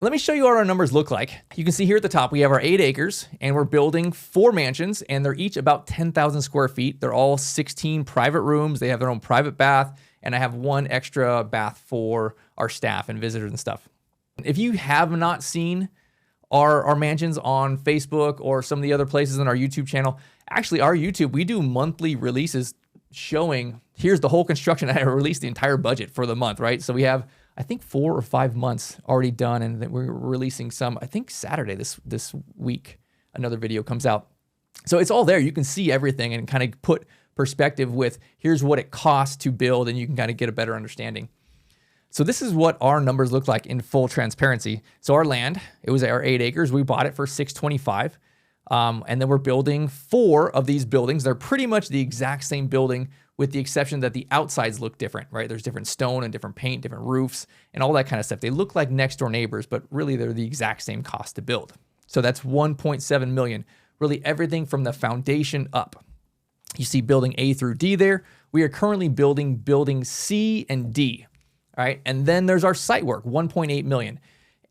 Let me show you what our numbers look like. You can see here at the top, we have our 8 acres and we're building 4 mansions and they're each about 10,000 square feet. They're all 16 private rooms. They have their own private bath and I have 1 extra bath for our staff and visitors and stuff. If you have not seen our mansions on Facebook or some of the other places on our YouTube channel, actually our YouTube, we do monthly releases showing, here's the whole construction. I released the entire budget for the month, right? So we have, I think 4 or 5 months already done, and then we're releasing some, I think Saturday this week, another video comes out. So it's all there. You can see everything and kind of put perspective with here's what it costs to build, and you can kind of get a better understanding. So this is what our numbers look like in full transparency. So our land, it was our 8 acres. We bought it for $625. And then we're building 4 of these buildings. They're pretty much the exact same building with the exception that the outsides look different, right? There's different stone and different paint, different roofs, and all that kind of stuff. They look like next door neighbors, but really they're the exact same cost to build. So that's 1.7 million, really everything from the foundation up. You see building A through D there. We are currently building building C and D, all right? And then there's our site work, 1.8 million.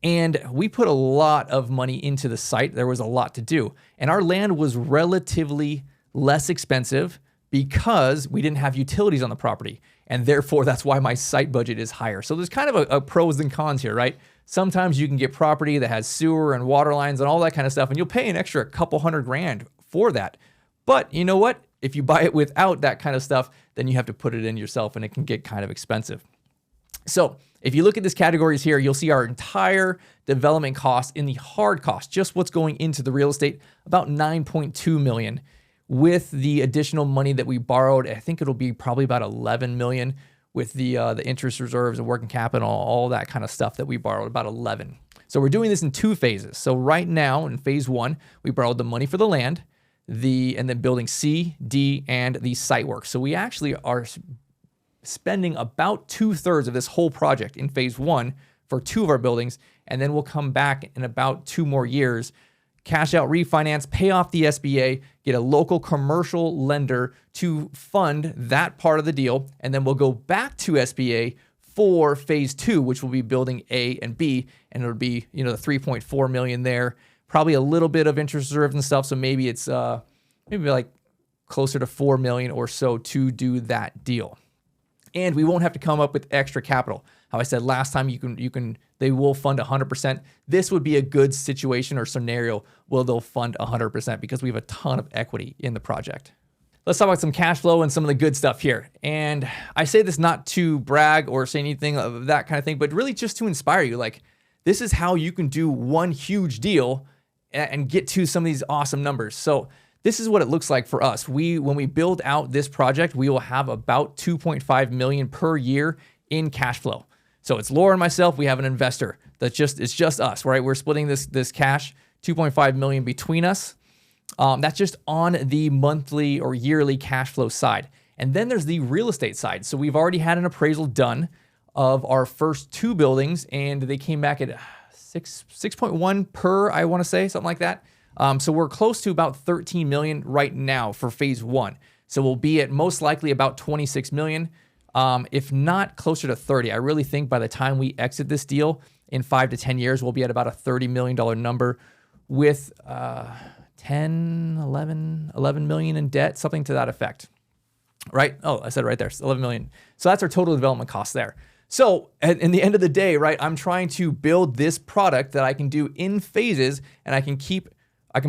And we put a lot of money into the site. There was a lot to do. And our land was relatively less expensive because we didn't have utilities on the property. And therefore, that's why my site budget is higher. So there's kind of a pros and cons here, right? Sometimes you can get property that has sewer and water lines and all that kind of stuff, and you'll pay an extra couple $100,000 for that. But you know what? If you buy it without that kind of stuff, then you have to put it in yourself and it can get kind of expensive. So if you look at these categories here, you'll see our entire development cost in the hard cost, just what's going into the real estate, about 9.2 million. With the additional money that we borrowed, I think it'll be probably about 11 million with the interest reserves and working capital, all that kind of stuff that we borrowed, about 11. So we're doing this in 2 phases. So right now in phase 1, we borrowed the money for the land, and then building C, D, and the site work. So we actually are spending about 2/3 of this whole project in phase 1 for 2 of our buildings, and then we'll come back in about 2 more years, cash out, refinance, pay off the SBA, get a local commercial lender to fund that part of the deal, and then we'll go back to SBA for phase 2, which will be building A and B, and it'll be, the 3.4 million there, probably a little bit of interest reserves and stuff, so maybe it's maybe like closer to 4 million or so to do that deal. And we won't have to come up with extra capital. How I said last time, they will fund 100%. This would be a good situation or scenario where they'll fund 100% because we have a ton of equity in the project. Let's talk about some cash flow and some of the good stuff here. And I say this not to brag or say anything of that kind of thing, but really just to inspire you. Like, this is how you can do one huge deal and get to some of these awesome numbers. So this is what it looks like for us. When we build out this project, we will have about 2.5 million per year in cash flow. So it's Laura and myself. We have an investor it's just us, right? We're splitting this cash, 2.5 million between us. That's just on the monthly or yearly cash flow side. And then there's the real estate side. So we've already had an appraisal done of our first 2 buildings, and they came back at 6.1 per, I want to say, something like that. So we're close to about 13 million right now for phase 1. So we'll be at most likely about 26 million, if not closer to 30. I really think by the time we exit this deal in 5 to 10 years, we'll be at about a $30 million number with 11 million in debt, something to that effect, right? Oh, I said it right there, 11 million. So that's our total development cost there. So in the end of the day, right, I'm trying to build this product that I can do in phases, and I can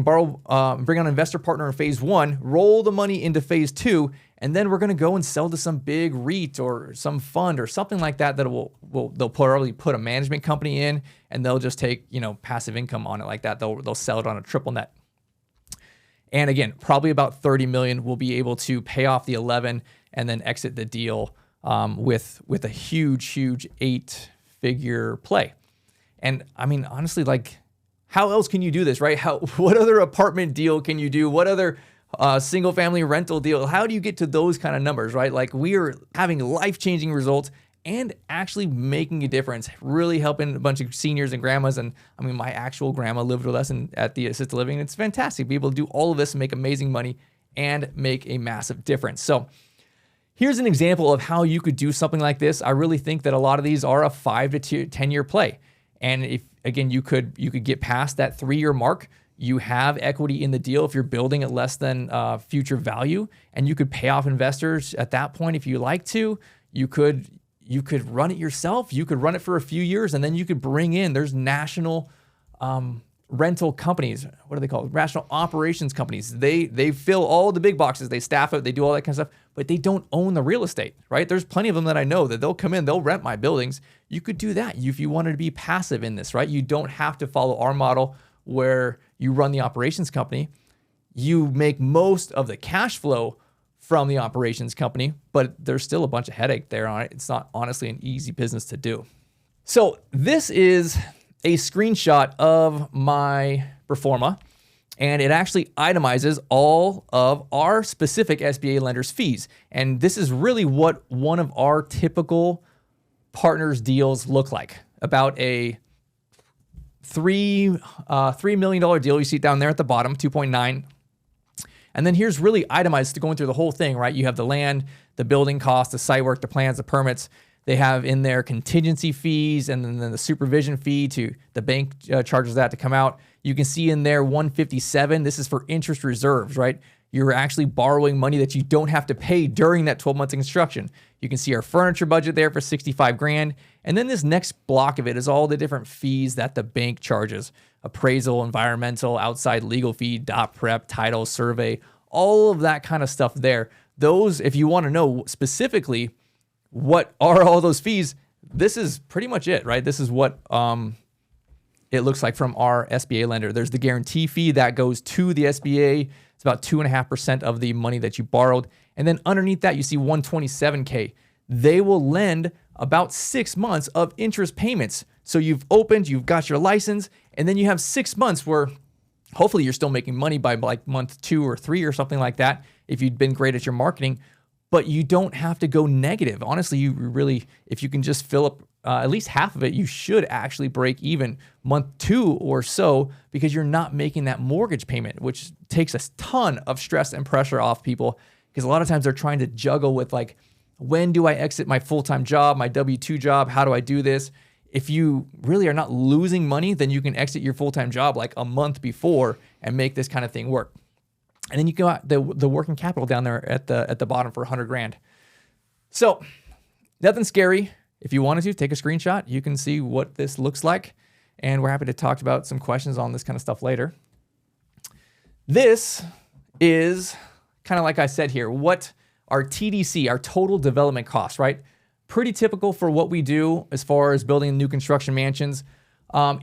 borrow, bring on an investor partner in phase 1, roll the money into phase 2, and then we're going to go and sell to some big REIT or some fund or something like that they'll probably put a management company in, and they'll just take, passive income on it like that. They'll sell it on a triple net. And again, probably about 30 million will be able to pay off the 11 and then exit the deal with a huge 8-figure play. And I mean, honestly, like, how else can you do this, right? What other apartment deal can you do? What other single family rental deal? How do you get to those kind of numbers, right? Like, we are having life-changing results and actually making a difference, really helping a bunch of seniors and grandmas. And I mean, my actual grandma lived with us at the assisted living. It's fantastic to be able to do all of this and make amazing money and make a massive difference. So here's an example of how you could do something like this. I really think that a lot of these are a 5 to 10 year play. And again, you could get past that 3-year mark. You have equity in the deal if you're building at less than future value, and you could pay off investors at that point if you like to. You could run it yourself. You could run it for a few years, and then you could bring in. There's national rental companies. What are they called? National operations companies. They fill all the big boxes. They staff it. They do all that kind of stuff, but they don't own the real estate, right? There's plenty of them that I know that they'll come in, they'll rent my buildings. You could do that if you wanted to be passive in this, right? You don't have to follow our model where you run the operations company. You make most of the cash flow from the operations company, but there's still a bunch of headache there on it. It's not honestly an easy business to do. So this is a screenshot of my performa, and it actually itemizes all of our specific SBA lenders' fees. And this is really what one of our typical partners' deals look like. About a $3 million deal. You see it down there at the bottom, 2.9. And then here's really itemized to going through the whole thing, right? You have the land, the building costs, the site work, the plans, the permits. They have in there contingency fees, and then the supervision fee to the bank charges that to come out. You can see in there 157. This is for interest reserves, right? You're actually borrowing money that you don't have to pay during that 12 months of construction. You can see our furniture budget there for 65 grand. And then this next block of it is all the different fees that the bank charges: appraisal, environmental, outside legal fee, dot prep, title, survey, all of that kind of stuff there. Those, if you want to know specifically what are all those fees, this is pretty much it, right? This is what it looks like from our SBA lender. There's the guarantee fee that goes to the SBA. It's about 2.5% of the money that you borrowed. And then underneath that, you see $127K. They will lend about 6 months of interest payments. So you've opened, you've got your license, and then you have 6 months where hopefully you're still making money by like month 2 or 3 or something like that if you'd been great at your marketing. But you don't have to go negative. Honestly, you really, if you can just fill up at least half of it, you should actually break even month 2 or so, because you're not making that mortgage payment, which takes a ton of stress and pressure off people, because a lot of times they're trying to juggle with like, when do I exit my full-time job, my W-2 job? How do I do this? If you really are not losing money, then you can exit your full-time job like a month before and make this kind of thing work. And then you got the working capital down there at the bottom for 100 grand. So nothing scary. If you wanted to take a screenshot, you can see what this looks like. And we're happy to talk about some questions on this kind of stuff later. This is kind of like I said here, what our TDC, our total development cost, right? Pretty typical for what we do as far as building new construction mansions.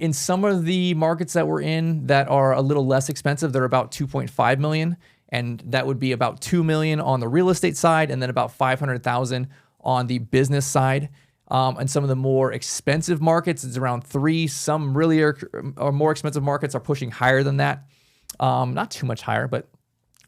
In some of the markets that we're in that are a little less expensive, they're about 2.5 million. And that would be about 2 million on the real estate side, and then about 500,000 on the business side. And some of the more expensive markets, it's around 3. Some really are more expensive markets are pushing higher than that. Not too much higher, but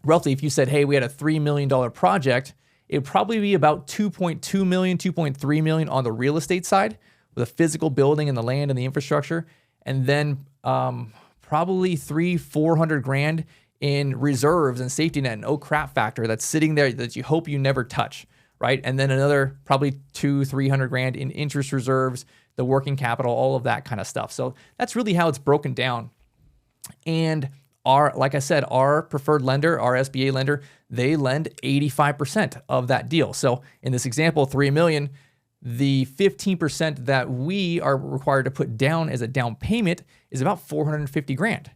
roughly if you said, hey, we had a $3 million project, it would probably be about 2.2 million, 2.3 million on the real estate side with a physical building and the land and the infrastructure. And then probably 300-400 grand in reserves and safety net and oh crap factor that's sitting there that you hope you never touch, right? And then another probably 200-300 grand in interest reserves, the working capital, all of that kind of stuff. So that's really how it's broken down. And like I said, our preferred lender, our SBA lender, they lend 85% of that deal. So in this example, 3 million, the 15% that we are required to put down as a down payment is about 450 grand.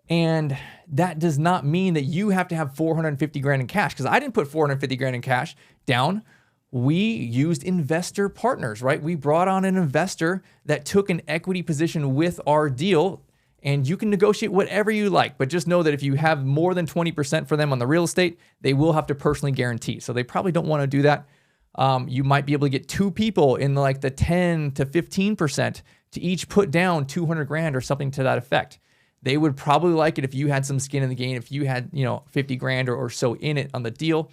And that does not mean that you have to have 450 grand in cash, because I didn't put 450 grand in cash down. We used investor partners, right? We brought on an investor that took an equity position with our deal, and you can negotiate whatever you like, but just know that if you have more than 20% for them on the real estate, they will have to personally guarantee. So they probably don't want to do that. You might be able to get 2 people in like the 10 to 15% to each put down 200 grand or something to that effect. They would probably like it if you had some skin in the game, if you had, 50 grand or so in it on the deal.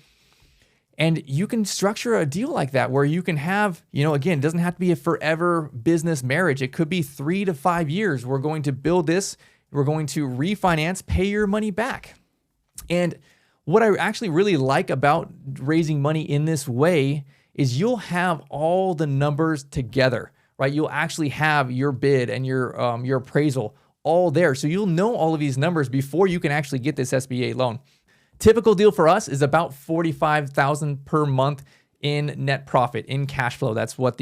And you can structure a deal like that where you can have, again, it doesn't have to be a forever business marriage. It could be 3 to 5 years. We're going to build this. We're going to refinance, pay your money back. And what I actually really like about raising money in this way is you'll have all the numbers together, right? You'll actually have your bid and your appraisal all there. So you'll know all of these numbers before you can actually get this SBA loan. Typical deal for us is about $45,000 per month in net profit, in cash flow. That's what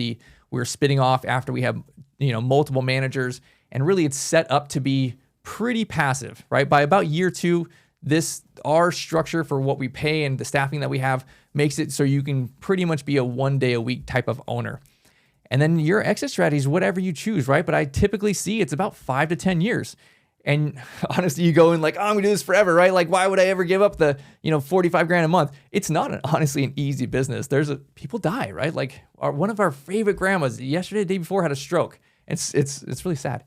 we're spitting off after we have, multiple managers. And really it's set up to be pretty passive, right? By about year 2, our structure for what we pay and the staffing that we have makes it so you can pretty much be a 1 day a week type of owner. And then your exit strategy is whatever you choose, right? But I typically see it's about 5 to 10 years. And honestly, you go in like, oh, I'm gonna do this forever, right? Like, why would I ever give up the, 45 grand a month? It's not honestly an easy business. People die, right? Like one of our favorite grandmas yesterday, the day before, had a stroke. It's really sad.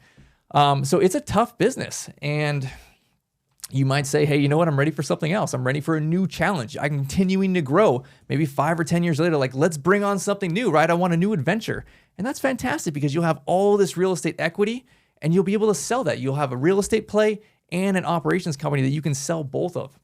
So it's a tough business. And you might say, hey, you know what? I'm ready for something else. I'm ready for a new challenge. I'm continuing to grow. Maybe 5 or 10 years later, like, let's bring on something new, right? I want a new adventure. And that's fantastic because you'll have all this real estate equity and you'll be able to sell that. You'll have a real estate play and an operations company that you can sell both of.